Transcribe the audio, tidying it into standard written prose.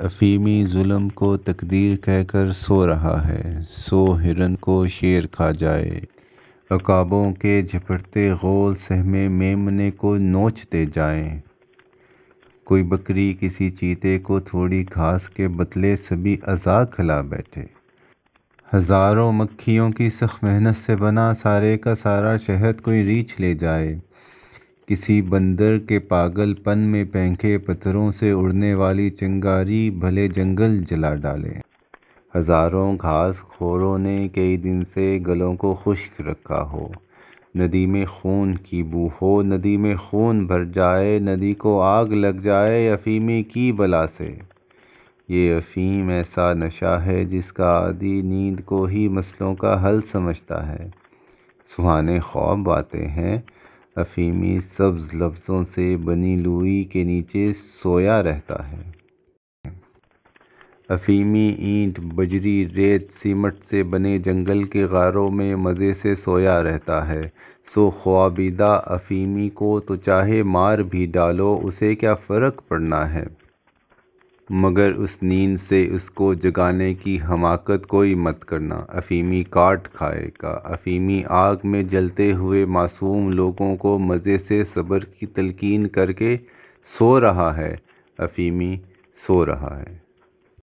افیمی ظلم کو تقدیر کہہ کر سو رہا ہے، سو ہرن کو شیر کھا جائے۔ عقابوں کے جھپٹتے غول سہمے میمنے کو نوچتے جائیں۔ کوئی بکری کسی چیتے کو تھوڑی گھاس کے بدلے سبھی اعضاء کھلا بیٹھے۔ ہزاروں مکھیوں کی سخت محنت سے بنا سارے کا سارا شہد کوئی ریچھ لے جائے۔ کسی بندر کے پاگل پن میں پنکھے پتھروں سے اڑنے والی چنگاری بھلے جنگل جلا ڈالے۔ ہزاروں گھاس خوروں نے کئی دن سے گلوں کو خشک رکھا ہو۔ ندی میں خون کی بو ہو، ندی میں خون بھر جائے، ندی کو آگ لگ جائے افیمی کی بلا سے۔ یہ افیم ایسا نشہ ہے جس کا عادی نیند کو ہی مسئلوں کا حل سمجھتا ہے۔ سہانے خواب آتے ہیں، افیمی سبز لفظوں سے بنی لوئی کے نیچے سویا رہتا ہے۔ افیمی اینٹ بجری ریت سیمنٹ سے بنے جنگل کے غاروں میں مزے سے سویا رہتا ہے۔ سو خوابیدہ افیمی کو تو چاہے مار بھی ڈالو اسے کیا فرق پڑنا ہے، مگر اس نیند سے اس کو جگانے کی حماقت کوئی مت کرنا۔ افیمی کاٹ کھائے گا۔ افیمی آگ میں جلتے ہوئے معصوم لوگوں کو مزے سے صبر کی تلقین کر کے سو رہا ہے۔ افیمی سو رہا ہے۔